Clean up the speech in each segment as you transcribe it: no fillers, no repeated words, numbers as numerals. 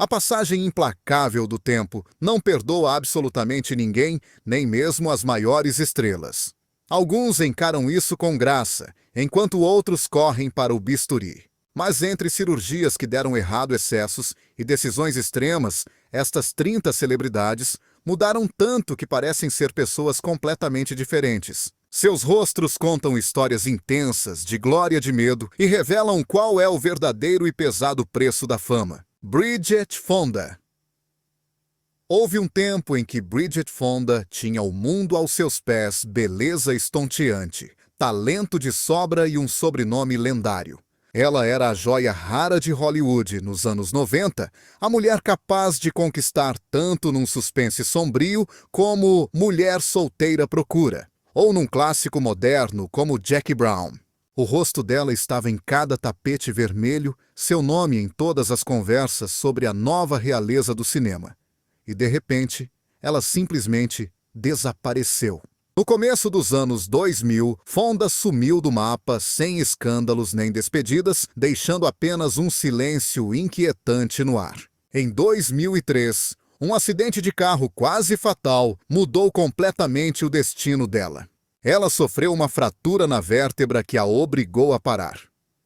A passagem implacável do tempo não perdoa absolutamente ninguém, nem mesmo as maiores estrelas. Alguns encaram isso com graça, enquanto outros correm para o bisturi. Mas entre cirurgias que deram errado excessos e decisões extremas, estas 30 celebridades mudaram tanto que parecem ser pessoas completamente diferentes. Seus rostos contam histórias intensas, de glória e de medo, e revelam qual é o verdadeiro e pesado preço da fama. Bridget Fonda. Houve um tempo em que Bridget Fonda tinha o mundo aos seus pés, beleza estonteante, talento de sobra e um sobrenome lendário. Ela era a joia rara de Hollywood nos anos 90, a mulher capaz de conquistar tanto num suspense sombrio como Mulher Solteira Procura, ou num clássico moderno como Jackie Brown. O rosto dela estava em cada tapete vermelho, seu nome em todas as conversas sobre a nova realeza do cinema. E, de repente, ela simplesmente desapareceu. No começo dos anos 2000, Fonda sumiu do mapa sem escândalos nem despedidas, deixando apenas um silêncio inquietante no ar. Em 2003, um acidente de carro quase fatal mudou completamente o destino dela. Ela sofreu uma fratura na vértebra que a obrigou a parar.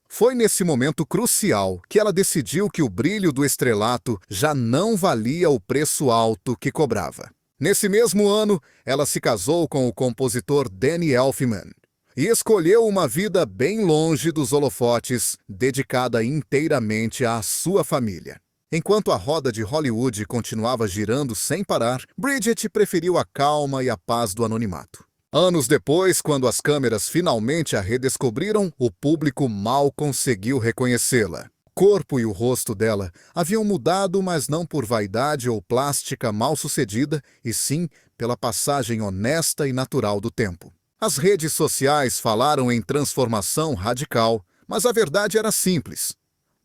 Foi nesse momento crucial que ela decidiu que o brilho do estrelato já não valia o preço alto que cobrava. Nesse mesmo ano, ela se casou com o compositor Danny Elfman e escolheu uma vida bem longe dos holofotes, dedicada inteiramente à sua família. Enquanto a roda de Hollywood continuava girando sem parar, Bridget preferiu a calma e a paz do anonimato. Anos depois, quando as câmeras finalmente a redescobriram, o público mal conseguiu reconhecê-la. O corpo e o rosto dela haviam mudado, mas não por vaidade ou plástica mal-sucedida, e sim pela passagem honesta e natural do tempo. As redes sociais falaram em transformação radical, mas a verdade era simples.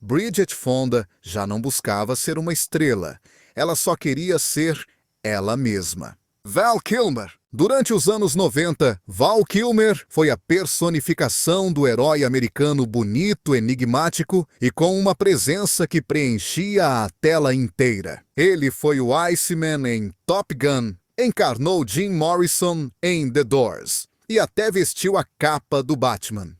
Bridget Fonda já não buscava ser uma estrela, ela só queria ser ela mesma. Val Kilmer. Durante os anos 90, Val Kilmer foi a personificação do herói americano bonito, enigmático e com uma presença que preenchia a tela inteira. Ele foi o Iceman em Top Gun, encarnou Jim Morrison em The Doors e até vestiu a capa do Batman.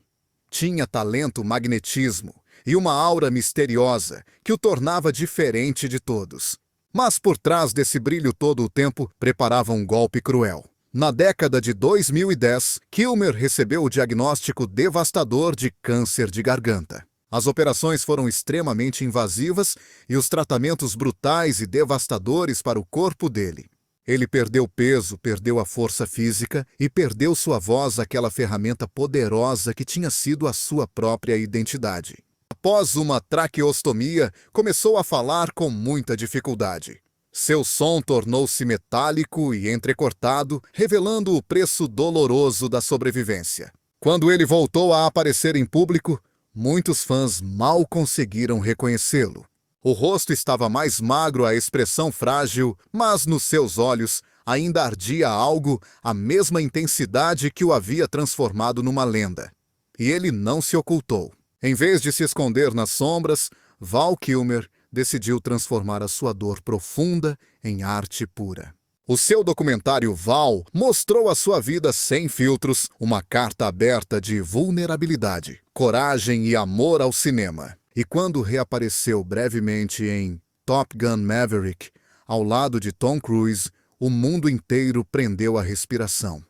Tinha talento, magnetismo e uma aura misteriosa que o tornava diferente de todos. Mas por trás desse brilho todo o tempo, preparava um golpe cruel. Na década de 2010, Kilmer recebeu o diagnóstico devastador de câncer de garganta. As operações foram extremamente invasivas e os tratamentos brutais e devastadores para o corpo dele. Ele perdeu peso, perdeu a força física e perdeu sua voz, aquela ferramenta poderosa que tinha sido a sua própria identidade. Após uma traqueostomia, começou a falar com muita dificuldade. Seu som tornou-se metálico e entrecortado, revelando o preço doloroso da sobrevivência. Quando ele voltou a aparecer em público, muitos fãs mal conseguiram reconhecê-lo. O rosto estava mais magro, a expressão frágil, mas nos seus olhos ainda ardia algo, a mesma intensidade que o havia transformado numa lenda. E ele não se ocultou. Em vez de se esconder nas sombras, Val Kilmer decidiu transformar a sua dor profunda em arte pura. O seu documentário Val mostrou a sua vida sem filtros, uma carta aberta de vulnerabilidade, coragem e amor ao cinema. E quando reapareceu brevemente em Top Gun Maverick, ao lado de Tom Cruise, o mundo inteiro prendeu a respiração.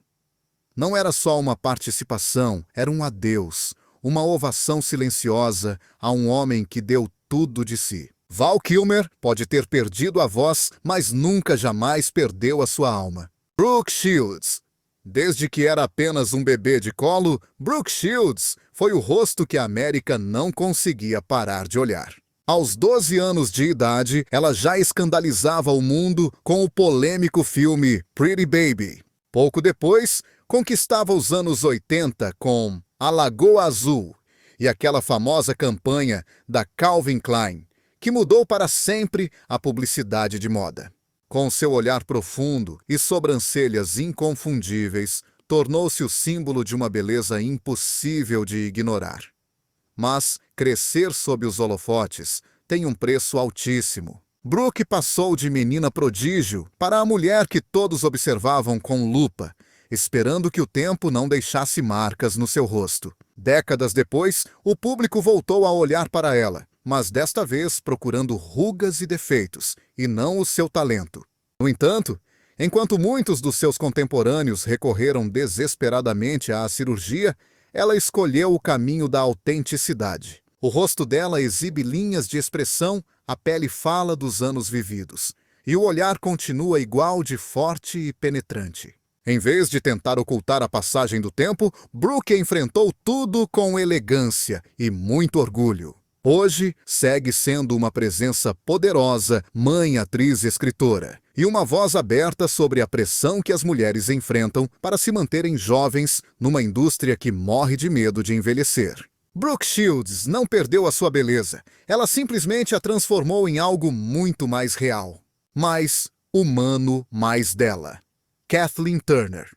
Não era só uma participação, era um adeus, uma ovação silenciosa a um homem que deu tudo de si. Val Kilmer pode ter perdido a voz, mas nunca jamais perdeu a sua alma. Brooke Shields. Desde que era apenas um bebê de colo, Brooke Shields foi o rosto que a América não conseguia parar de olhar. Aos 12 anos de idade, ela já escandalizava o mundo com o polêmico filme Pretty Baby. Pouco depois, conquistava os anos 80 com A Lagoa Azul e aquela famosa campanha da Calvin Klein, que mudou para sempre a publicidade de moda. Com seu olhar profundo e sobrancelhas inconfundíveis, tornou-se o símbolo de uma beleza impossível de ignorar. Mas crescer sob os holofotes tem um preço altíssimo. Brooke passou de menina prodígio para a mulher que todos observavam com lupa, esperando que o tempo não deixasse marcas no seu rosto. Décadas depois, o público voltou a olhar para ela, mas desta vez procurando rugas e defeitos, e não o seu talento. No entanto, enquanto muitos dos seus contemporâneos recorreram desesperadamente à cirurgia, ela escolheu o caminho da autenticidade. O rosto dela exibe linhas de expressão, a pele fala dos anos vividos, e o olhar continua igual de forte e penetrante. Em vez de tentar ocultar a passagem do tempo, Brooke enfrentou tudo com elegância e muito orgulho. Hoje, segue sendo uma presença poderosa, mãe, atriz e escritora, e uma voz aberta sobre a pressão que as mulheres enfrentam para se manterem jovens numa indústria que morre de medo de envelhecer. Brooke Shields não perdeu a sua beleza, ela simplesmente a transformou em algo muito mais real, mais humano, mais dela. Kathleen Turner.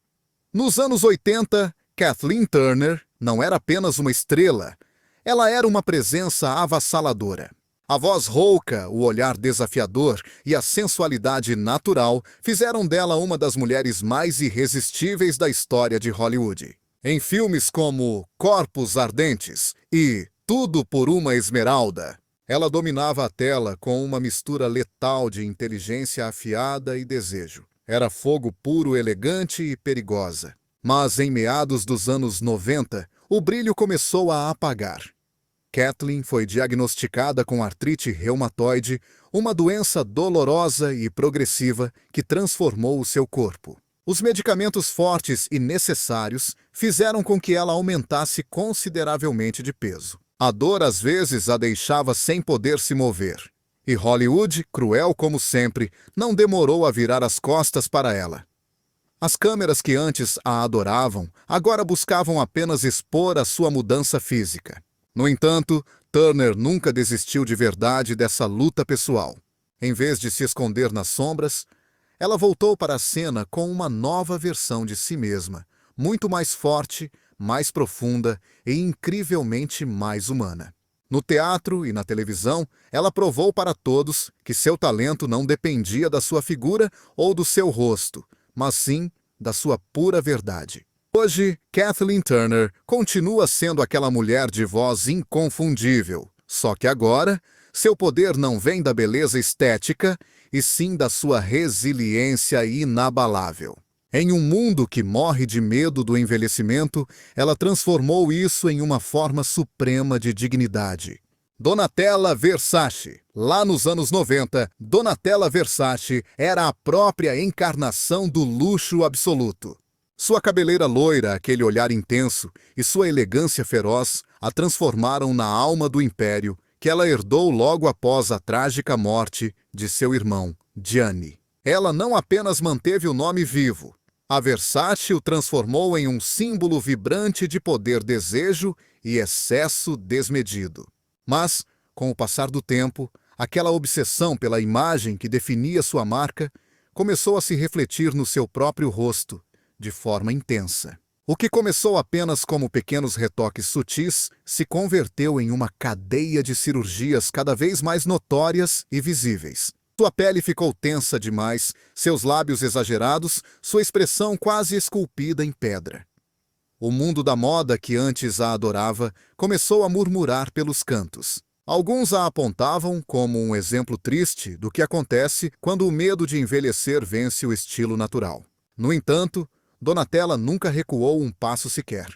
Nos anos 80, Kathleen Turner não era apenas uma estrela, ela era uma presença avassaladora. A voz rouca, o olhar desafiador e a sensualidade natural fizeram dela uma das mulheres mais irresistíveis da história de Hollywood. Em filmes como Corpos Ardentes e Tudo por uma Esmeralda, ela dominava a tela com uma mistura letal de inteligência afiada e desejo. Era fogo puro, elegante e perigosa. Mas em meados dos anos 90, o brilho começou a apagar. Kathleen foi diagnosticada com artrite reumatoide, uma doença dolorosa e progressiva que transformou o seu corpo. Os medicamentos fortes e necessários fizeram com que ela aumentasse consideravelmente de peso. A dor às vezes a deixava sem poder se mover. E Hollywood, cruel como sempre, não demorou a virar as costas para ela. As câmeras que antes a adoravam, agora buscavam apenas expor a sua mudança física. No entanto, Turner nunca desistiu de verdade dessa luta pessoal. Em vez de se esconder nas sombras, ela voltou para a cena com uma nova versão de si mesma, muito mais forte, mais profunda e incrivelmente mais humana. No teatro e na televisão, ela provou para todos que seu talento não dependia da sua figura ou do seu rosto, mas sim da sua pura verdade. Hoje, Kathleen Turner continua sendo aquela mulher de voz inconfundível, só que agora, seu poder não vem da beleza estética, e sim da sua resiliência inabalável. Em um mundo que morre de medo do envelhecimento, ela transformou isso em uma forma suprema de dignidade. Donatella Versace. Lá nos anos 90, Donatella Versace era a própria encarnação do luxo absoluto. Sua cabeleira loira, aquele olhar intenso e sua elegância feroz a transformaram na alma do império que ela herdou logo após a trágica morte de seu irmão, Gianni. Ela não apenas manteve o nome vivo, a Versace o transformou em um símbolo vibrante de poder, desejo e excesso desmedido. Mas, com o passar do tempo, aquela obsessão pela imagem que definia sua marca começou a se refletir no seu próprio rosto, de forma intensa. O que começou apenas como pequenos retoques sutis se converteu em uma cadeia de cirurgias cada vez mais notórias e visíveis. Sua pele ficou tensa demais, seus lábios exagerados, sua expressão quase esculpida em pedra. O mundo da moda, que antes a adorava, começou a murmurar pelos cantos. Alguns a apontavam como um exemplo triste do que acontece quando o medo de envelhecer vence o estilo natural. No entanto, Donatella nunca recuou um passo sequer.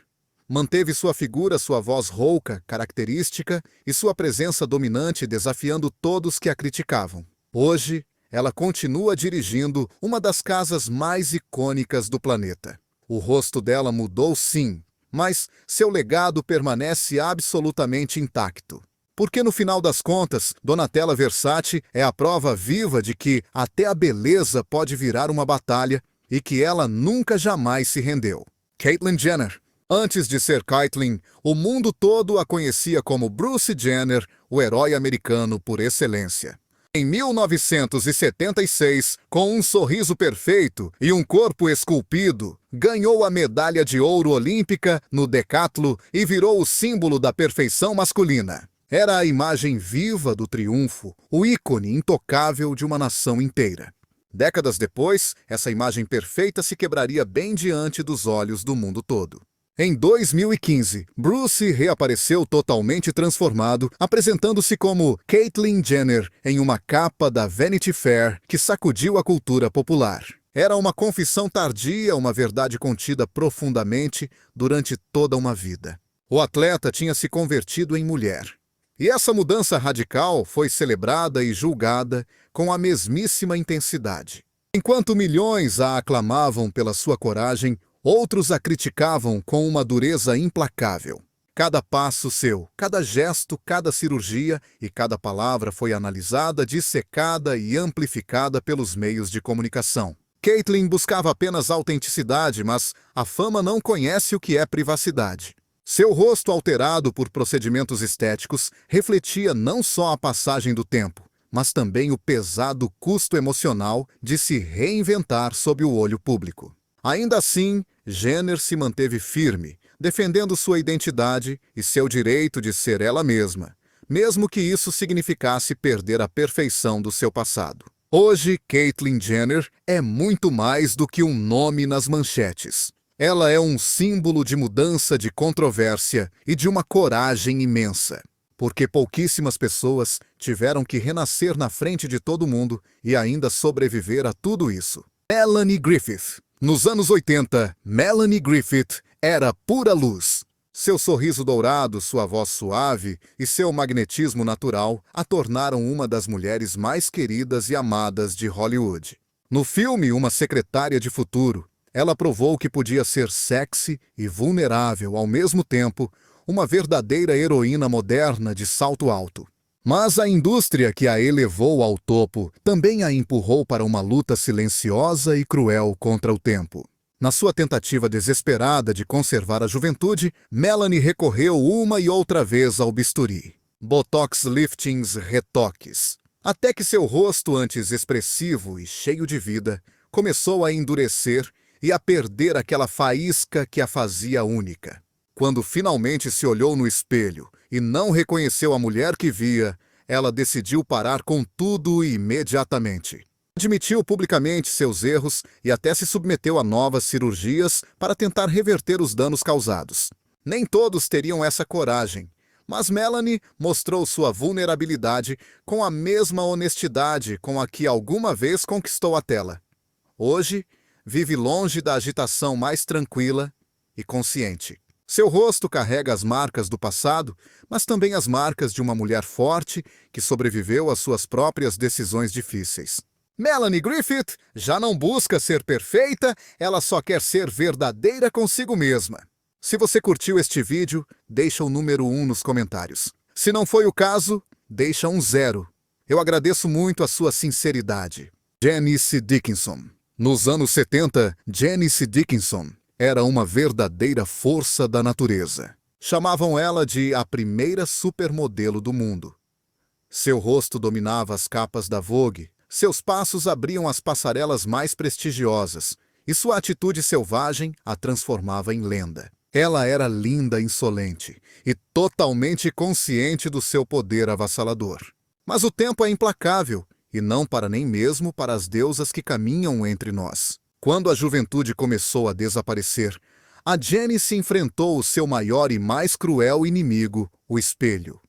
Manteve sua figura, sua voz rouca, característica, e sua presença dominante desafiando todos que a criticavam. Hoje, ela continua dirigindo uma das casas mais icônicas do planeta. O rosto dela mudou sim, mas seu legado permanece absolutamente intacto. Porque no final das contas, Donatella Versace é a prova viva de que até a beleza pode virar uma batalha e que ela nunca jamais se rendeu. Caitlyn Jenner. Antes de ser Caitlyn, o mundo todo a conhecia como Bruce Jenner, o herói americano por excelência. Em 1976, com um sorriso perfeito e um corpo esculpido, ganhou a medalha de ouro olímpica no decathlon e virou o símbolo da perfeição masculina. Era a imagem viva do triunfo, o ícone intocável de uma nação inteira. Décadas depois, essa imagem perfeita se quebraria bem diante dos olhos do mundo todo. Em 2015, Bruce reapareceu totalmente transformado, apresentando-se como Caitlyn Jenner em uma capa da Vanity Fair que sacudiu a cultura popular. Era uma confissão tardia, uma verdade contida profundamente durante toda uma vida. O atleta tinha se convertido em mulher. E essa mudança radical foi celebrada e julgada com a mesmíssima intensidade. Enquanto milhões a aclamavam pela sua coragem, outros a criticavam com uma dureza implacável. Cada passo seu, cada gesto, cada cirurgia e cada palavra foi analisada, dissecada e amplificada pelos meios de comunicação. Caitlyn buscava apenas autenticidade, mas a fama não conhece o que é privacidade. Seu rosto alterado por procedimentos estéticos refletia não só a passagem do tempo, mas também o pesado custo emocional de se reinventar sob o olho público. Ainda assim, Jenner se manteve firme, defendendo sua identidade e seu direito de ser ela mesma, mesmo que isso significasse perder a perfeição do seu passado. Hoje, Caitlyn Jenner é muito mais do que um nome nas manchetes. Ela é um símbolo de mudança, de controvérsia e de uma coragem imensa, porque pouquíssimas pessoas tiveram que renascer na frente de todo mundo e ainda sobreviver a tudo isso. Melanie Griffith. Nos anos 80, Melanie Griffith era pura luz. Seu sorriso dourado, sua voz suave e seu magnetismo natural a tornaram uma das mulheres mais queridas e amadas de Hollywood. No filme Uma Secretária de Futuro, ela provou que podia ser sexy e vulnerável ao mesmo tempo, uma verdadeira heroína moderna de salto alto. Mas a indústria que a elevou ao topo também a empurrou para uma luta silenciosa e cruel contra o tempo. Na sua tentativa desesperada de conservar a juventude, Melanie recorreu uma e outra vez ao bisturi. Botox liftings, retoques. Até que seu rosto, antes expressivo e cheio de vida, começou a endurecer e a perder aquela faísca que a fazia única. Quando finalmente se olhou no espelho e não reconheceu a mulher que via, ela decidiu parar com tudo imediatamente. Admitiu publicamente seus erros e até se submeteu a novas cirurgias para tentar reverter os danos causados. Nem todos teriam essa coragem, mas Melanie mostrou sua vulnerabilidade com a mesma honestidade com a que alguma vez conquistou a tela. Hoje, vive longe da agitação, mais tranquila e consciente. Seu rosto carrega as marcas do passado, mas também as marcas de uma mulher forte que sobreviveu às suas próprias decisões difíceis. Melanie Griffith já não busca ser perfeita, ela só quer ser verdadeira consigo mesma. Se você curtiu este vídeo, deixa o número 1 nos comentários. Se não foi o caso, deixa um 0. Eu agradeço muito a sua sinceridade. Janice Dickinson. Nos anos 70, Janice Dickinson era uma verdadeira força da natureza. Chamavam ela de a primeira supermodelo do mundo. Seu rosto dominava as capas da Vogue, seus passos abriam as passarelas mais prestigiosas, e sua atitude selvagem a transformava em lenda. Ela era linda, insolente e totalmente consciente do seu poder avassalador. Mas o tempo é implacável, e não para nem mesmo para as deusas que caminham entre nós. Quando a juventude começou a desaparecer, a Janice enfrentou o seu maior e mais cruel inimigo, o espelho.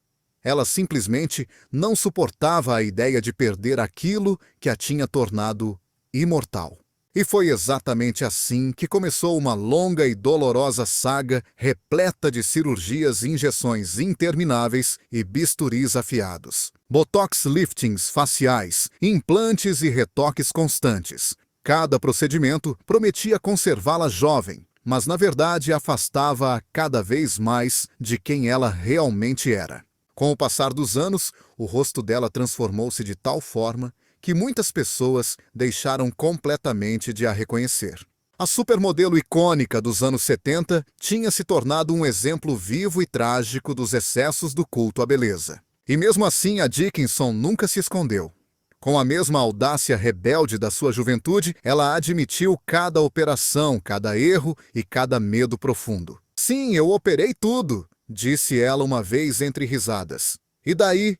Ela simplesmente não suportava a ideia de perder aquilo que a tinha tornado imortal. E foi exatamente assim que começou uma longa e dolorosa saga repleta de cirurgias e injeções intermináveis e bisturis afiados. Botox liftings faciais, implantes e retoques constantes. Cada procedimento prometia conservá-la jovem, mas na verdade afastava-a cada vez mais de quem ela realmente era. Com o passar dos anos, o rosto dela transformou-se de tal forma que muitas pessoas deixaram completamente de a reconhecer. A supermodelo icônica dos anos 70 tinha se tornado um exemplo vivo e trágico dos excessos do culto à beleza. E mesmo assim, a Dickinson nunca se escondeu. Com a mesma audácia rebelde da sua juventude, ela admitiu cada operação, cada erro e cada medo profundo. "Sim, eu operei tudo", disse ela uma vez entre risadas. E daí?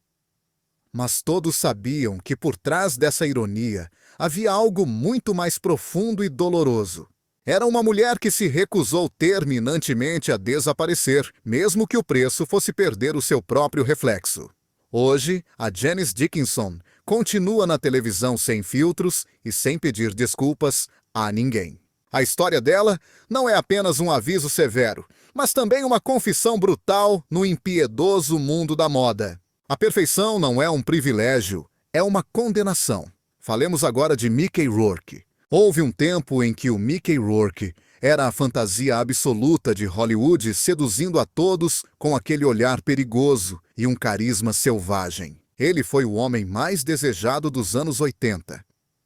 Mas todos sabiam que por trás dessa ironia havia algo muito mais profundo e doloroso. Era uma mulher que se recusou terminantemente a desaparecer, mesmo que o preço fosse perder o seu próprio reflexo. Hoje, a Janice Dickinson continua na televisão sem filtros e sem pedir desculpas a ninguém. A história dela não é apenas um aviso severo, mas também uma confissão brutal no impiedoso mundo da moda. A perfeição não é um privilégio, é uma condenação. Falemos agora de Mickey Rourke. Houve um tempo em que o Mickey Rourke era a fantasia absoluta de Hollywood, seduzindo a todos com aquele olhar perigoso e um carisma selvagem. Ele foi o homem mais desejado dos anos 80.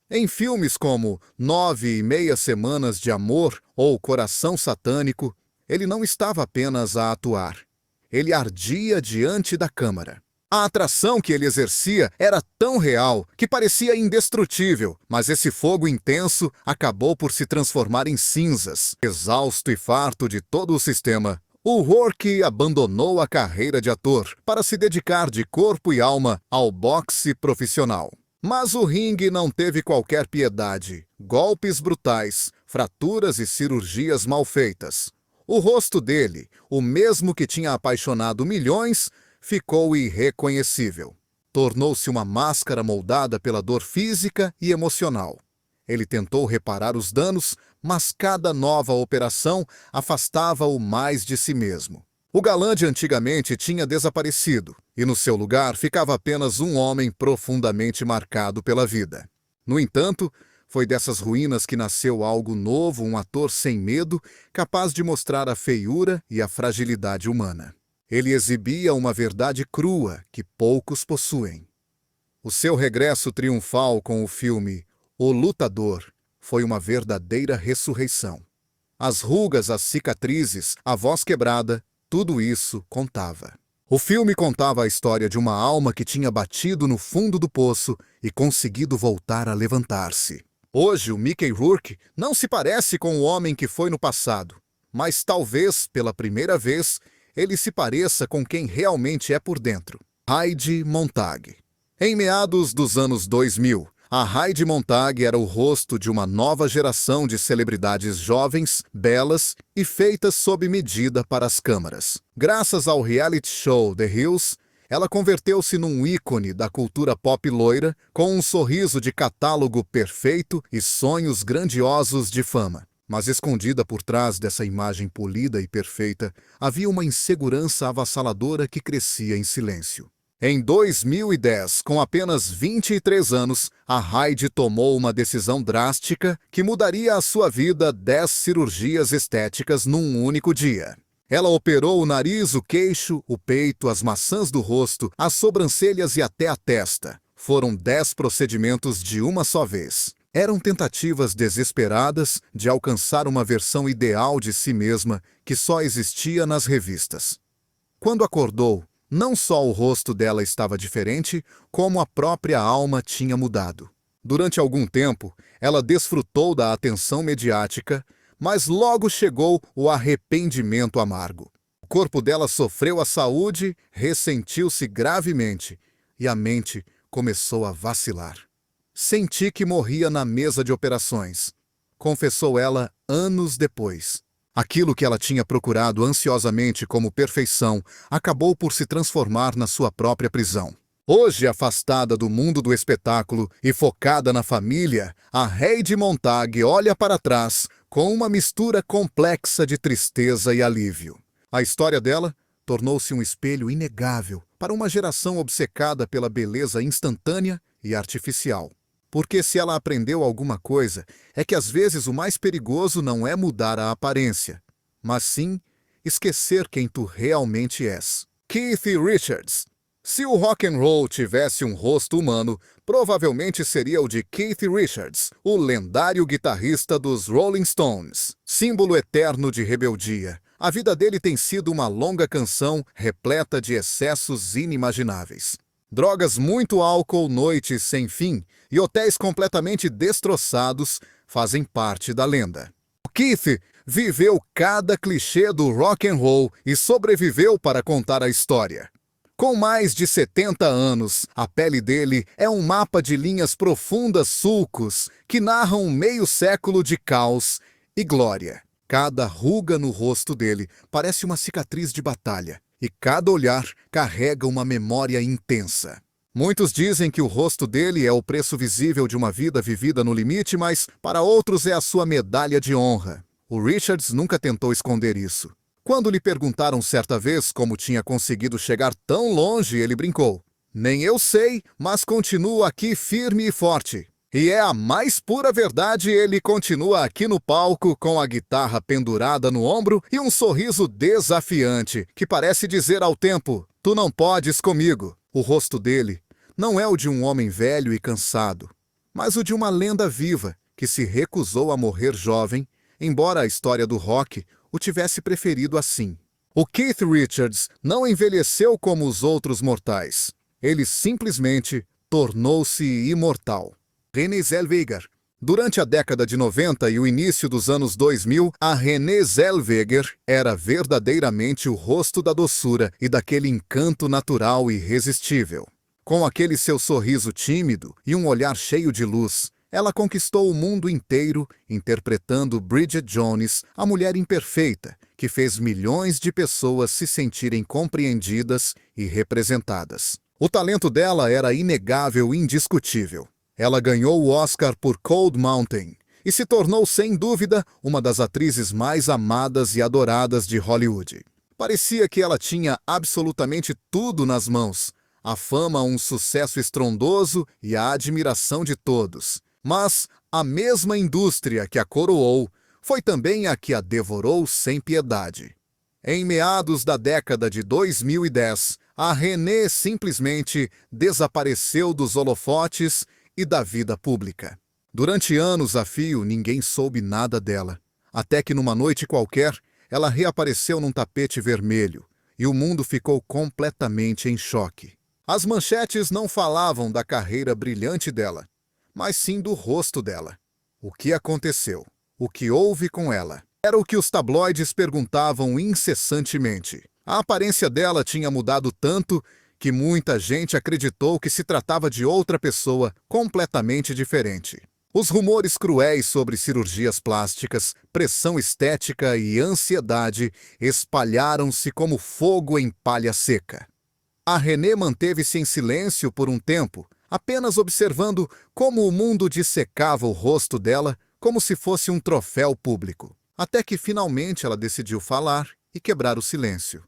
Em filmes como 9,5 Semanas de Amor ou Coração Satânico, ele não estava apenas a atuar. Ele ardia diante da câmera. A atração que ele exercia era tão real que parecia indestrutível, mas esse fogo intenso acabou por se transformar em cinzas. Exausto e farto de todo o sistema, o Rourke abandonou a carreira de ator para se dedicar de corpo e alma ao boxe profissional. Mas o ringue não teve qualquer piedade, golpes brutais, fraturas e cirurgias mal feitas. O rosto dele, o mesmo que tinha apaixonado milhões, ficou irreconhecível. Tornou-se uma máscara moldada pela dor física e emocional. Ele tentou reparar os danos, mas cada nova operação afastava-o mais de si mesmo. O galã de antigamente tinha desaparecido, e no seu lugar ficava apenas um homem profundamente marcado pela vida. No entanto, foi dessas ruínas que nasceu algo novo, um ator sem medo, capaz de mostrar a feiura e a fragilidade humana. Ele exibia uma verdade crua que poucos possuem. O seu regresso triunfal com o filme O Lutador foi uma verdadeira ressurreição. As rugas, as cicatrizes, a voz quebrada, tudo isso contava. O filme contava a história de uma alma que tinha batido no fundo do poço e conseguido voltar a levantar-se. Hoje, o Mickey Rourke não se parece com o homem que foi no passado, mas talvez, pela primeira vez, ele se pareça com quem realmente é por dentro. Heidi Montag. Em meados dos anos 2000, a Heidi Montag era o rosto de uma nova geração de celebridades jovens, belas e feitas sob medida para as câmaras. Graças ao reality show The Hills, ela converteu-se num ícone da cultura pop loira, com um sorriso de catálogo perfeito e sonhos grandiosos de fama. Mas escondida por trás dessa imagem polida e perfeita, havia uma insegurança avassaladora que crescia em silêncio. Em 2010, com apenas 23 anos, a Heidi tomou uma decisão drástica que mudaria a sua vida: 10 cirurgias estéticas num único dia. Ela operou o nariz, o queixo, o peito, as maçãs do rosto, as sobrancelhas e até a testa. Foram 10 procedimentos de uma só vez. Eram tentativas desesperadas de alcançar uma versão ideal de si mesma que só existia nas revistas. Quando acordou, não só o rosto dela estava diferente, como a própria alma tinha mudado. Durante algum tempo, ela desfrutou da atenção mediática, mas logo chegou o arrependimento amargo. O corpo dela sofreu a saúde, ressentiu-se gravemente e a mente começou a vacilar. Senti que morria na mesa de operações, confessou ela anos depois. Aquilo que ela tinha procurado ansiosamente como perfeição acabou por se transformar na sua própria prisão. Hoje, afastada do mundo do espetáculo e focada na família, a Heidi Montag olha para trás com uma mistura complexa de tristeza e alívio. A história dela tornou-se um espelho inegável para uma geração obcecada pela beleza instantânea e artificial. Porque se ela aprendeu alguma coisa, é que às vezes o mais perigoso não é mudar a aparência, mas sim esquecer quem tu realmente és. Keith Richards. Se o rock and roll tivesse um rosto humano, provavelmente seria o de Keith Richards, o lendário guitarrista dos Rolling Stones. Símbolo eterno de rebeldia, a vida dele tem sido uma longa canção repleta de excessos inimagináveis. Drogas, muito álcool, noites sem fim e hotéis completamente destroçados fazem parte da lenda. O Keith viveu cada clichê do rock and roll e sobreviveu para contar a história. Com mais de 70 anos, a pele dele é um mapa de linhas profundas sulcos que narram meio século de caos e glória. Cada ruga no rosto dele parece uma cicatriz de batalha, e cada olhar carrega uma memória intensa. Muitos dizem que o rosto dele é o preço visível de uma vida vivida no limite, mas para outros é a sua medalha de honra. O Richards nunca tentou esconder isso. Quando lhe perguntaram certa vez como tinha conseguido chegar tão longe, ele brincou: "Nem eu sei, mas continuo aqui firme e forte." E é a mais pura verdade, ele continua aqui no palco com a guitarra pendurada no ombro e um sorriso desafiante que parece dizer ao tempo: "Tu não podes comigo." O rosto dele não é o de um homem velho e cansado, mas o de uma lenda viva que se recusou a morrer jovem, embora a história do rock o tivesse preferido assim. O Keith Richards não envelheceu como os outros mortais. Ele simplesmente tornou-se imortal. Renée Zellweger. Durante a década de 90 e o início dos anos 2000, a Renée Zellweger era verdadeiramente o rosto da doçura e daquele encanto natural e irresistível. Com aquele seu sorriso tímido e um olhar cheio de luz, ela conquistou o mundo inteiro interpretando Bridget Jones, a mulher imperfeita, que fez milhões de pessoas se sentirem compreendidas e representadas. O talento dela era inegável e indiscutível. Ela ganhou o Oscar por Cold Mountain e se tornou, sem dúvida, uma das atrizes mais amadas e adoradas de Hollywood. Parecia que ela tinha absolutamente tudo nas mãos: a fama, um sucesso estrondoso e a admiração de todos. Mas a mesma indústria que a coroou foi também a que a devorou sem piedade. Em meados da década de 2010, a Renée simplesmente desapareceu dos holofotes e da vida pública. Durante anos a fio, ninguém soube nada dela, até que numa noite qualquer, ela reapareceu num tapete vermelho, e o mundo ficou completamente em choque. As manchetes não falavam da carreira brilhante dela, mas sim do rosto dela. O que aconteceu? O que houve com ela? Era o que os tabloides perguntavam incessantemente. A aparência dela tinha mudado tanto que muita gente acreditou que se tratava de outra pessoa completamente diferente. Os rumores cruéis sobre cirurgias plásticas, pressão estética e ansiedade espalharam-se como fogo em palha seca. A Renée manteve-se em silêncio por um tempo, apenas observando como o mundo dissecava o rosto dela como se fosse um troféu público. Até que finalmente ela decidiu falar e quebrar o silêncio.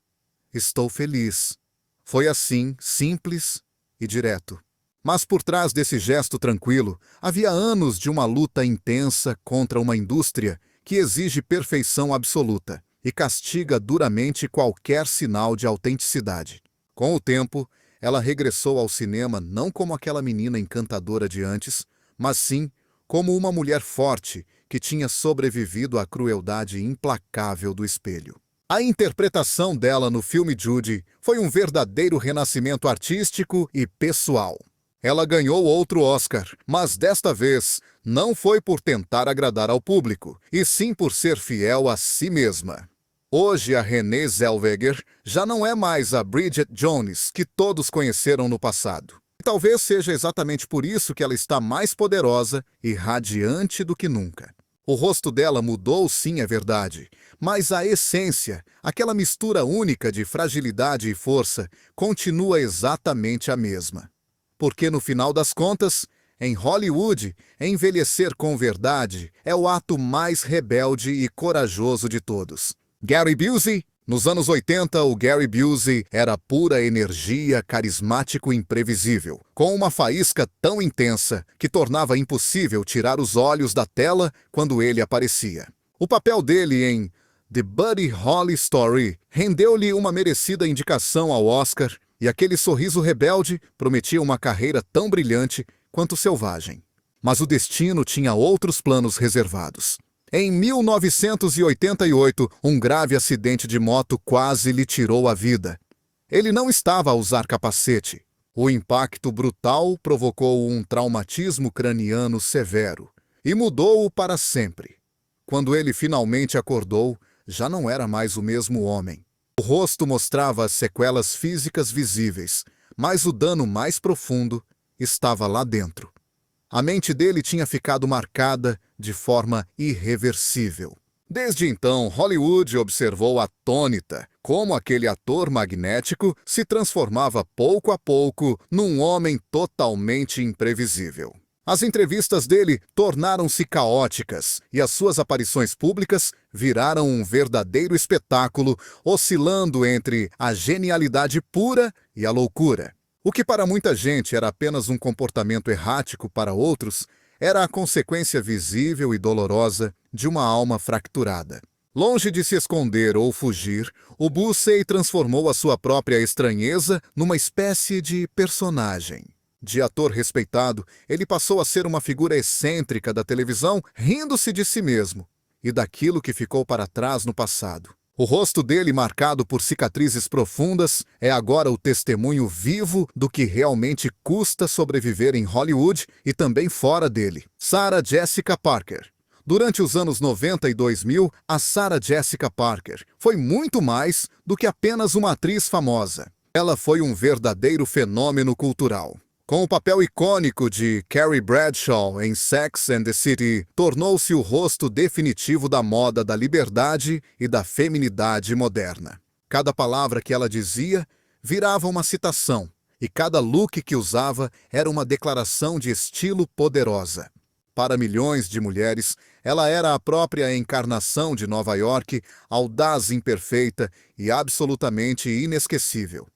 "Estou feliz." Foi assim, simples e direto. Mas por trás desse gesto tranquilo, havia anos de uma luta intensa contra uma indústria que exige perfeição absoluta e castiga duramente qualquer sinal de autenticidade. Com o tempo, ela regressou ao cinema não como aquela menina encantadora de antes, mas sim como uma mulher forte que tinha sobrevivido à crueldade implacável do espelho. A interpretação dela no filme Judy foi um verdadeiro renascimento artístico e pessoal. Ela ganhou outro Oscar, mas desta vez não foi por tentar agradar ao público, e sim por ser fiel a si mesma. Hoje a Renée Zellweger já não é mais a Bridget Jones que todos conheceram no passado. E talvez seja exatamente por isso que ela está mais poderosa e radiante do que nunca. O rosto dela mudou, sim, é verdade, mas a essência, aquela mistura única de fragilidade e força, continua exatamente a mesma. Porque no final das contas, em Hollywood, envelhecer com verdade é o ato mais rebelde e corajoso de todos. Gary Busey? Nos anos 80, o Gary Busey era pura energia, carismático e imprevisível, com uma faísca tão intensa que tornava impossível tirar os olhos da tela quando ele aparecia. O papel dele em The Buddy Holly Story rendeu-lhe uma merecida indicação ao Oscar, e aquele sorriso rebelde prometia uma carreira tão brilhante quanto selvagem. Mas o destino tinha outros planos reservados. Em 1988, um grave acidente de moto quase lhe tirou a vida. Ele não estava a usar capacete. O impacto brutal provocou um traumatismo craniano severo e mudou-o para sempre. Quando ele finalmente acordou, já não era mais o mesmo homem. O rosto mostrava as sequelas físicas visíveis, mas o dano mais profundo estava lá dentro. A mente dele tinha ficado marcada de forma irreversível. Desde então, Hollywood observou atônita como aquele ator magnético se transformava pouco a pouco num homem totalmente imprevisível. As entrevistas dele tornaram-se caóticas e as suas aparições públicas viraram um verdadeiro espetáculo, oscilando entre a genialidade pura e a loucura. O que para muita gente era apenas um comportamento errático, para outros era a consequência visível e dolorosa de uma alma fracturada. Longe de se esconder ou fugir, o Busey transformou a sua própria estranheza numa espécie de personagem. De ator respeitado, ele passou a ser uma figura excêntrica da televisão, rindo-se de si mesmo e daquilo que ficou para trás no passado. O rosto dele, marcado por cicatrizes profundas, é agora o testemunho vivo do que realmente custa sobreviver em Hollywood e também fora dele. Sarah Jessica Parker. Durante os anos 90 e 2000, a Sarah Jessica Parker foi muito mais do que apenas uma atriz famosa. Ela foi um verdadeiro fenômeno cultural. Com o papel icônico de Carrie Bradshaw em Sex and the City, tornou-se o rosto definitivo da moda da liberdade e da feminidade moderna. Cada palavra que ela dizia virava uma citação, e cada look que usava era uma declaração de estilo poderosa. Para milhões de mulheres, ela era a própria encarnação de Nova York, audaz, imperfeita e absolutamente inesquecível.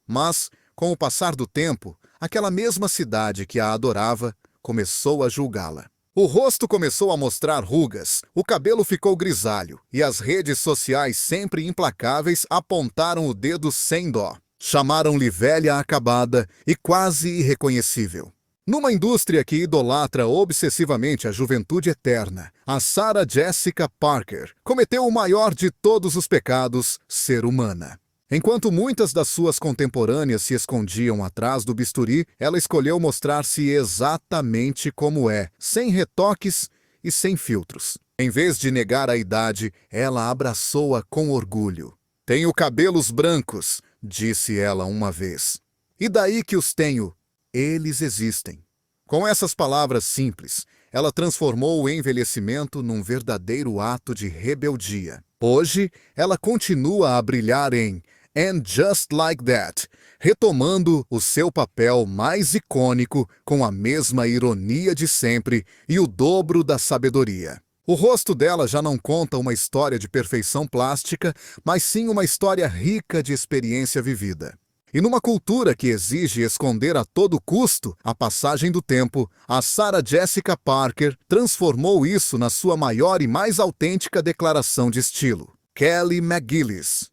Mas, com o passar do tempo, aquela mesma cidade que a adorava começou a julgá-la. O rosto começou a mostrar rugas, o cabelo ficou grisalho e as redes sociais, sempre implacáveis, apontaram o dedo sem dó. Chamaram-lhe velha acabada e quase irreconhecível. Numa indústria que idolatra obsessivamente a juventude eterna, a Sarah Jessica Parker cometeu o maior de todos os pecados: ser humana. Enquanto muitas das suas contemporâneas se escondiam atrás do bisturi, ela escolheu mostrar-se exatamente como é, sem retoques e sem filtros. Em vez de negar a idade, ela abraçou-a com orgulho. "Tenho cabelos brancos", disse ela uma vez. "E daí que os tenho? Eles existem." Com essas palavras simples, ela transformou o envelhecimento num verdadeiro ato de rebeldia. Hoje, ela continua a brilhar em And Just Like That, retomando o seu papel mais icônico com a mesma ironia de sempre e o dobro da sabedoria. O rosto dela já não conta uma história de perfeição plástica, mas sim uma história rica de experiência vivida. E numa cultura que exige esconder a todo custo a passagem do tempo, a Sarah Jessica Parker transformou isso na sua maior e mais autêntica declaração de estilo. Kelly McGillis.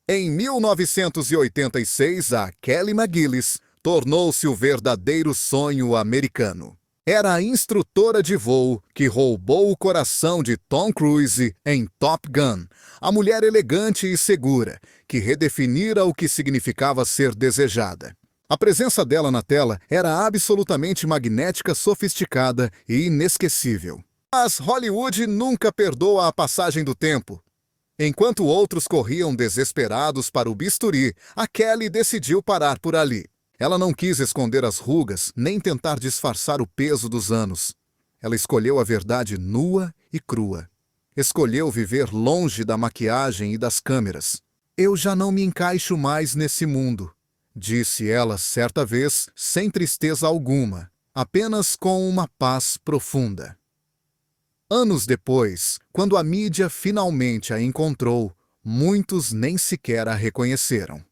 Em 1986, a Kelly McGillis tornou-se o verdadeiro sonho americano. Era a instrutora de voo que roubou o coração de Tom Cruise em Top Gun, a mulher elegante e segura, que redefinira o que significava ser desejada. A presença dela na tela era absolutamente magnética, sofisticada e inesquecível. Mas Hollywood nunca perdoa a passagem do tempo. Enquanto outros corriam desesperados para o bisturi, a Kelly decidiu parar por ali. Ela não quis esconder as rugas, nem tentar disfarçar o peso dos anos. Ela escolheu a verdade nua e crua. Escolheu viver longe da maquiagem e das câmeras. "Eu já não me encaixo mais nesse mundo", disse ela certa vez, sem tristeza alguma, apenas com uma paz profunda. Anos depois, quando a mídia finalmente a encontrou, muitos nem sequer a reconheceram.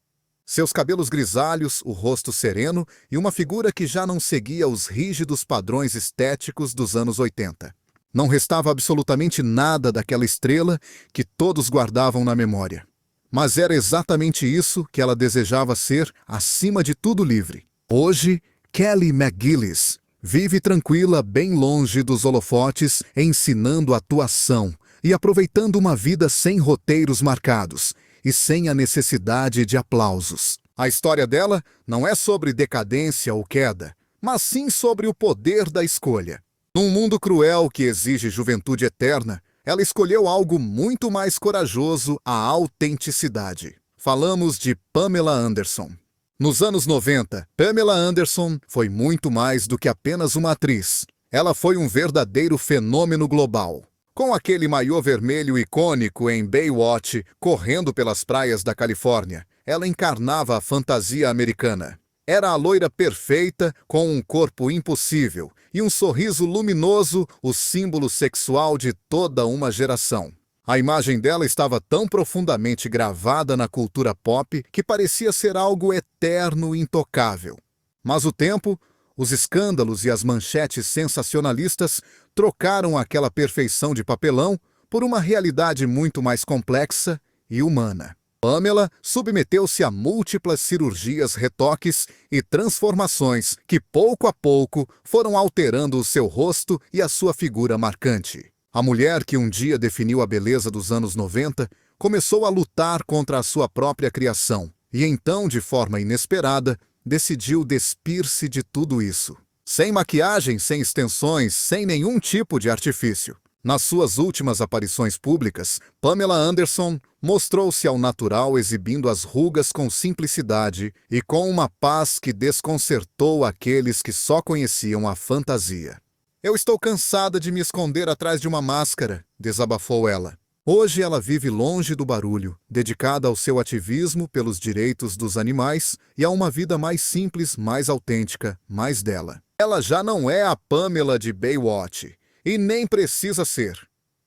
Seus cabelos grisalhos, o rosto sereno e uma figura que já não seguia os rígidos padrões estéticos dos anos 80. Não restava absolutamente nada daquela estrela que todos guardavam na memória. Mas era exatamente isso que ela desejava ser, acima de tudo livre. Hoje, Kelly McGillis vive tranquila, bem longe dos holofotes, ensinando atuação e aproveitando uma vida sem roteiros marcados e sem a necessidade de aplausos. A história dela não é sobre decadência ou queda, mas sim sobre o poder da escolha. Num mundo cruel que exige juventude eterna, ela escolheu algo muito mais corajoso: a autenticidade. Falamos de Pamela Anderson. Nos anos 90, Pamela Anderson foi muito mais do que apenas uma atriz. Ela foi um verdadeiro fenômeno global. Com aquele maiô vermelho icônico em Baywatch, correndo pelas praias da Califórnia, ela encarnava a fantasia americana. Era a loira perfeita, com um corpo impossível e um sorriso luminoso, o símbolo sexual de toda uma geração. A imagem dela estava tão profundamente gravada na cultura pop que parecia ser algo eterno e intocável. Mas o tempo, os escândalos e as manchetes sensacionalistas trocaram aquela perfeição de papelão por uma realidade muito mais complexa e humana. Pamela submeteu-se a múltiplas cirurgias, retoques e transformações que, pouco a pouco, foram alterando o seu rosto e a sua figura marcante. A mulher que um dia definiu a beleza dos anos 90 começou a lutar contra a sua própria criação e então, de forma inesperada, decidiu despir-se de tudo isso. Sem maquiagem, sem extensões, sem nenhum tipo de artifício. Nas suas últimas aparições públicas, Pamela Anderson mostrou-se ao natural, exibindo as rugas com simplicidade e com uma paz que desconcertou aqueles que só conheciam a fantasia. "Eu estou cansada de me esconder atrás de uma máscara", desabafou ela. Hoje ela vive longe do barulho, dedicada ao seu ativismo pelos direitos dos animais e a uma vida mais simples, mais autêntica, mais dela. Ela já não é a Pamela de Baywatch, e nem precisa ser,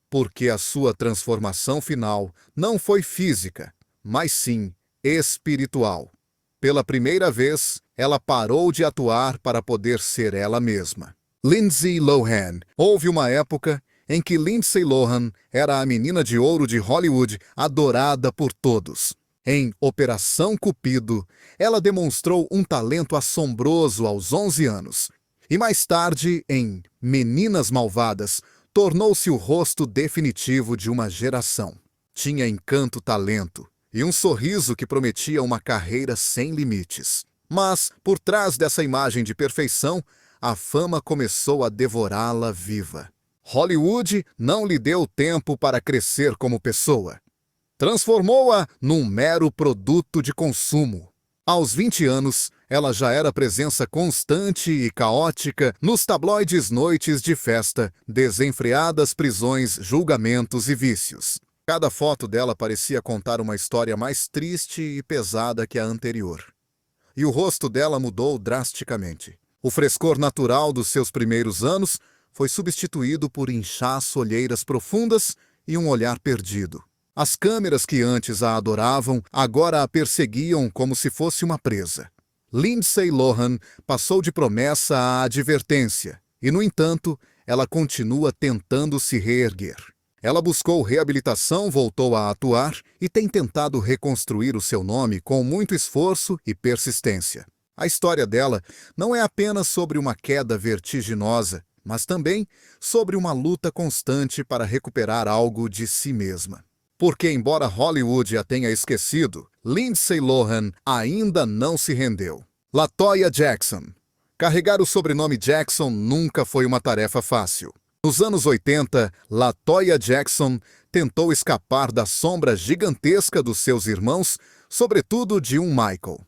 porque a sua transformação final não foi física, mas sim espiritual. Pela primeira vez, ela parou de atuar para poder ser ela mesma. Lindsay Lohan. Houve uma época em que Lindsay Lohan era a menina de ouro de Hollywood, adorada por todos. Em Operação Cupido, ela demonstrou um talento assombroso aos 11 anos. E mais tarde, em Meninas Malvadas, tornou-se o rosto definitivo de uma geração. Tinha encanto, talento e um sorriso que prometia uma carreira sem limites. Mas, por trás dessa imagem de perfeição, a fama começou a devorá-la viva. Hollywood não lhe deu tempo para crescer como pessoa. Transformou-a num mero produto de consumo. Aos 20 anos, ela já era presença constante e caótica nos tabloides, noites de festa, desenfreadas prisões, julgamentos e vícios. Cada foto dela parecia contar uma história mais triste e pesada que a anterior. E o rosto dela mudou drasticamente. O frescor natural dos seus primeiros anos foi substituído por inchaço, olheiras profundas e um olhar perdido. As câmeras que antes a adoravam, agora a perseguiam como se fosse uma presa. Lindsay Lohan passou de promessa à advertência, e, no entanto, ela continua tentando se reerguer. Ela buscou reabilitação, voltou a atuar e tem tentado reconstruir o seu nome com muito esforço e persistência. A história dela não é apenas sobre uma queda vertiginosa, mas também sobre uma luta constante para recuperar algo de si mesma. Porque, embora Hollywood a tenha esquecido, Lindsay Lohan ainda não se rendeu. LaToya Jackson. Carregar o sobrenome Jackson nunca foi uma tarefa fácil. Nos anos 80, LaToya Jackson tentou escapar da sombra gigantesca dos seus irmãos, sobretudo de um Michael.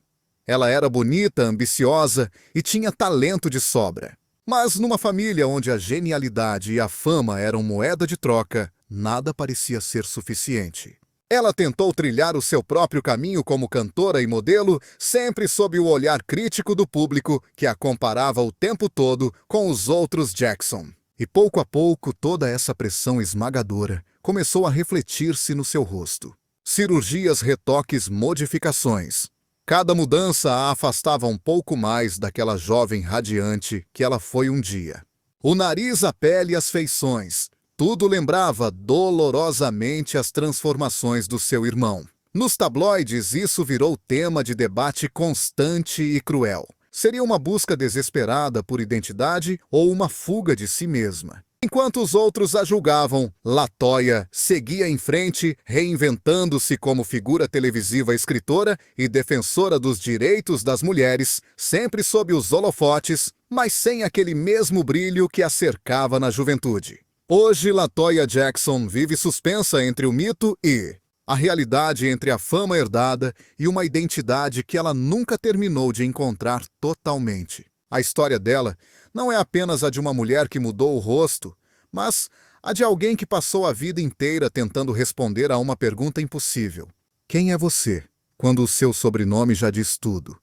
Ela era bonita, ambiciosa e tinha talento de sobra. Mas numa família onde a genialidade e a fama eram moeda de troca, nada parecia ser suficiente. Ela tentou trilhar o seu próprio caminho como cantora e modelo, sempre sob o olhar crítico do público que a comparava o tempo todo com os outros Jackson. E pouco a pouco toda essa pressão esmagadora começou a refletir-se no seu rosto. Cirurgias, retoques, modificações. Cada mudança a afastava um pouco mais daquela jovem radiante que ela foi um dia. O nariz, a pele e as feições. Tudo lembrava dolorosamente as transformações do seu irmão. Nos tabloides, isso virou tema de debate constante e cruel. Seria uma busca desesperada por identidade ou uma fuga de si mesma? Enquanto os outros a julgavam, LaToya seguia em frente, reinventando-se como figura televisiva, escritora e defensora dos direitos das mulheres, sempre sob os holofotes, mas sem aquele mesmo brilho que a cercava na juventude. Hoje, LaToya Jackson vive suspensa entre o mito e A realidade entre a fama herdada e uma identidade que ela nunca terminou de encontrar totalmente. A história dela não é apenas a de uma mulher que mudou o rosto, mas a de alguém que passou a vida inteira tentando responder a uma pergunta impossível. Quem é você? Quando o seu sobrenome já diz tudo.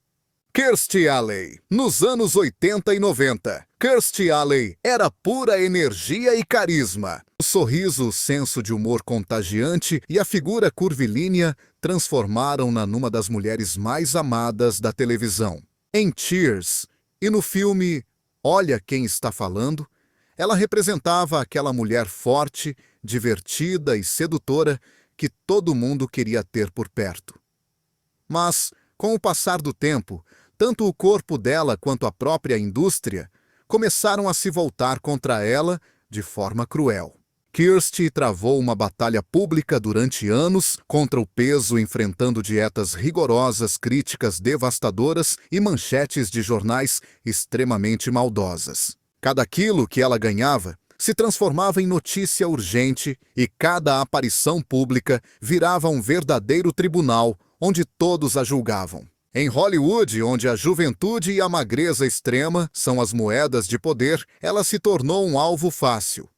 Kirstie Alley. Nos anos 80 e 90, Kirstie Alley era pura energia e carisma. O sorriso, o senso de humor contagiante e a figura curvilínea transformaram-na numa das mulheres mais amadas da televisão. Em Cheers e no filme Olha Quem Está Falando, ela representava aquela mulher forte, divertida e sedutora que todo mundo queria ter por perto. Mas, com o passar do tempo, tanto o corpo dela quanto a própria indústria começaram a se voltar contra ela de forma cruel. Kirstie travou uma batalha pública durante anos contra o peso, enfrentando dietas rigorosas, críticas devastadoras e manchetes de jornais extremamente maldosas. Cada quilo que ela ganhava se transformava em notícia urgente e cada aparição pública virava um verdadeiro tribunal onde todos a julgavam. Em Hollywood, onde a juventude e a magreza extrema são as moedas de poder, ela se tornou um alvo fácil.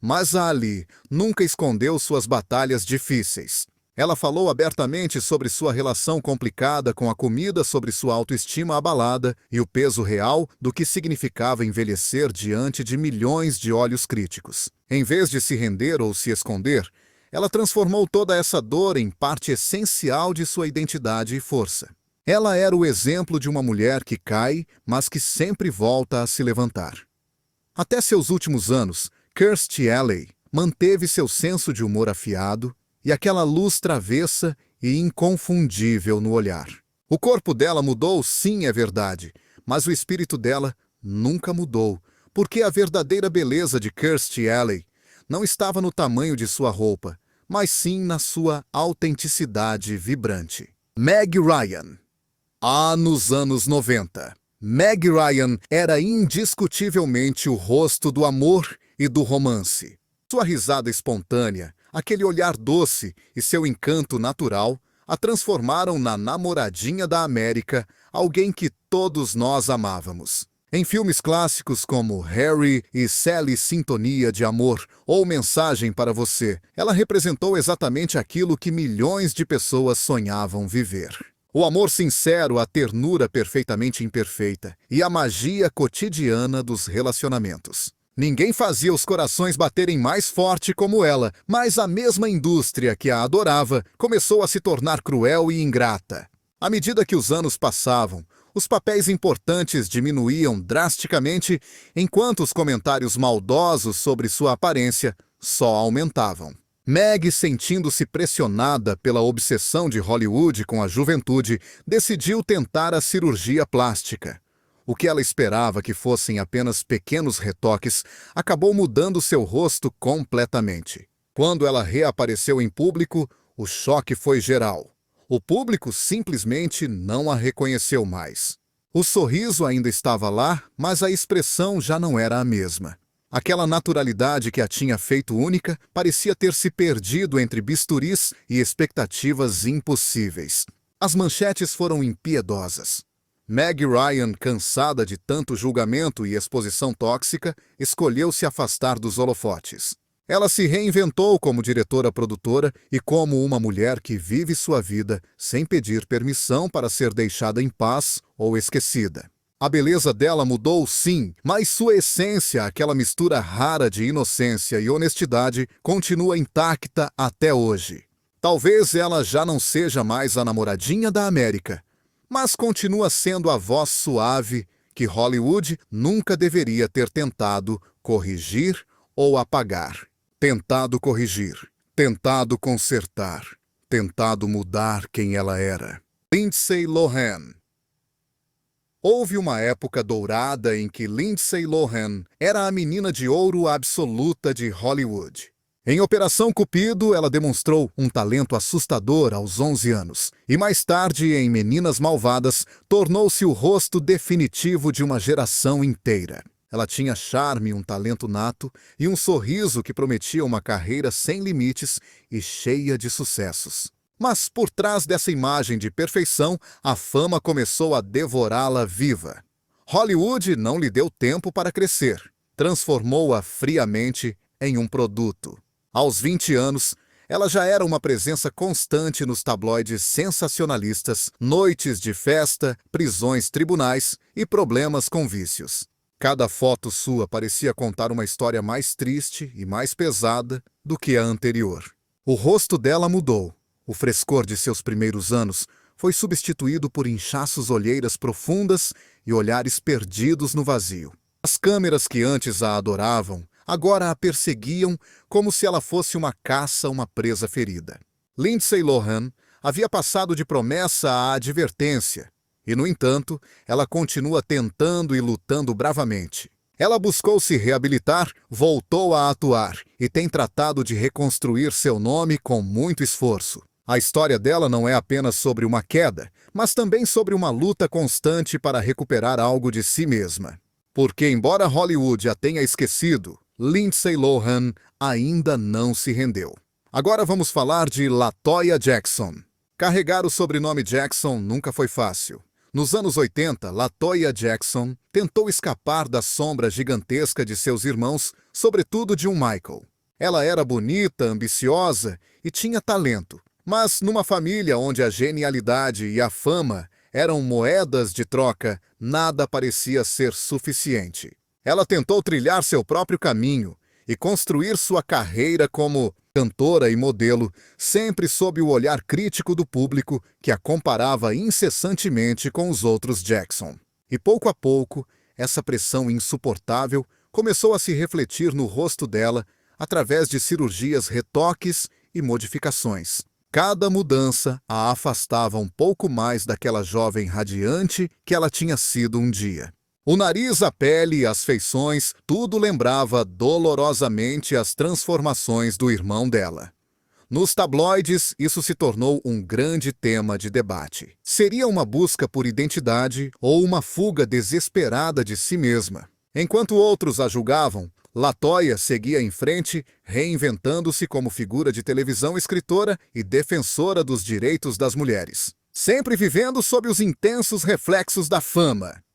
Mas a Ali nunca escondeu suas batalhas difíceis. Ela falou abertamente sobre sua relação complicada com a comida, sobre sua autoestima abalada e o peso real do que significava envelhecer diante de milhões de olhos críticos. Em vez de se render ou se esconder, ela transformou toda essa dor em parte essencial de sua identidade e força. Ela era o exemplo de uma mulher que cai, mas que sempre volta a se levantar. Até seus últimos anos, Kirstie Alley manteve seu senso de humor afiado e aquela luz travessa e inconfundível no olhar. O corpo dela mudou, sim, é verdade, mas o espírito dela nunca mudou, porque a verdadeira beleza de Kirstie Alley não estava no tamanho de sua roupa, mas sim na sua autenticidade vibrante. Meg Ryan. Nos anos 90, Meg Ryan era indiscutivelmente o rosto do amor e do romance. Sua risada espontânea, aquele olhar doce e seu encanto natural a transformaram na namoradinha da América, alguém que todos nós amávamos. Em filmes clássicos como Harry e Sally Sintonia de Amor ou Mensagem para Você, ela representou exatamente aquilo que milhões de pessoas sonhavam viver. O amor sincero, a ternura perfeitamente imperfeita e a magia cotidiana dos relacionamentos. Ninguém fazia os corações baterem mais forte como ela, mas a mesma indústria que a adorava começou a se tornar cruel e ingrata. À medida que os anos passavam, os papéis importantes diminuíam drasticamente, enquanto os comentários maldosos sobre sua aparência só aumentavam. Meg, sentindo-se pressionada pela obsessão de Hollywood com a juventude, decidiu tentar a cirurgia plástica. O que ela esperava que fossem apenas pequenos retoques acabou mudando seu rosto completamente. Quando ela reapareceu em público, o choque foi geral. O público simplesmente não a reconheceu mais. O sorriso ainda estava lá, mas a expressão já não era a mesma. Aquela naturalidade que a tinha feito única parecia ter se perdido entre bisturis e expectativas impossíveis. As manchetes foram impiedosas. Meg Ryan, cansada de tanto julgamento e exposição tóxica, escolheu se afastar dos holofotes. Ela se reinventou como diretora-produtora e como uma mulher que vive sua vida sem pedir permissão para ser deixada em paz ou esquecida. A beleza dela mudou, sim, mas sua essência, aquela mistura rara de inocência e honestidade, continua intacta até hoje. Talvez ela já não seja mais a namoradinha da América, mas continua sendo a voz suave que Hollywood nunca deveria ter tentado corrigir ou apagar. Tentado corrigir, tentado consertar, tentado mudar quem ela era. Lindsay Lohan. Houve uma época dourada em que Lindsay Lohan era a menina de ouro absoluta de Hollywood. Em Operação Cupido, ela demonstrou um talento assustador aos 11 anos, e mais tarde, em Meninas Malvadas, tornou-se o rosto definitivo de uma geração inteira. Ela tinha charme, um talento nato e um sorriso que prometia uma carreira sem limites e cheia de sucessos. Mas por trás dessa imagem de perfeição, a fama começou a devorá-la viva. Hollywood não lhe deu tempo para crescer. Transformou-a friamente em um produto. Aos 20 anos, ela já era uma presença constante nos tabloides sensacionalistas, noites de festa, prisões tribunais e problemas com vícios. Cada foto sua parecia contar uma história mais triste e mais pesada do que a anterior. O rosto dela mudou. O frescor de seus primeiros anos foi substituído por inchaços, olheiras profundas e olhares perdidos no vazio. As câmeras que antes a adoravam, agora a perseguiam como se ela fosse uma caça a uma presa ferida. Lindsay Lohan havia passado de promessa à advertência, e, no entanto, ela continua tentando e lutando bravamente. Ela buscou se reabilitar, voltou a atuar e tem tratado de reconstruir seu nome com muito esforço. A história dela não é apenas sobre uma queda, mas também sobre uma luta constante para recuperar algo de si mesma. Porque, embora Hollywood a tenha esquecido, Lindsay Lohan ainda não se rendeu. Agora vamos falar de LaToya Jackson. Carregar o sobrenome Jackson nunca foi fácil. Nos anos 80, LaToya Jackson tentou escapar da sombra gigantesca de seus irmãos, sobretudo de um Michael. Ela era bonita, ambiciosa e tinha talento, mas numa família onde a genialidade e a fama eram moedas de troca, nada parecia ser suficiente. Ela tentou trilhar seu próprio caminho e construir sua carreira como cantora e modelo, sempre sob o olhar crítico do público que a comparava incessantemente com os outros Jackson. E pouco a pouco, essa pressão insuportável começou a se refletir no rosto dela através de cirurgias, retoques e modificações. Cada mudança a afastava um pouco mais daquela jovem radiante que ela tinha sido um dia. O nariz, a pele, as feições, tudo lembrava dolorosamente as transformações do irmão dela. Nos tabloides, isso se tornou um grande tema de debate. Seria uma busca por identidade ou uma fuga desesperada de si mesma? Enquanto outros a julgavam, LaToya seguia em frente, reinventando-se como figura de televisão, escritora e defensora dos direitos das mulheres. Sempre vivendo sob os intensos reflexos da fama.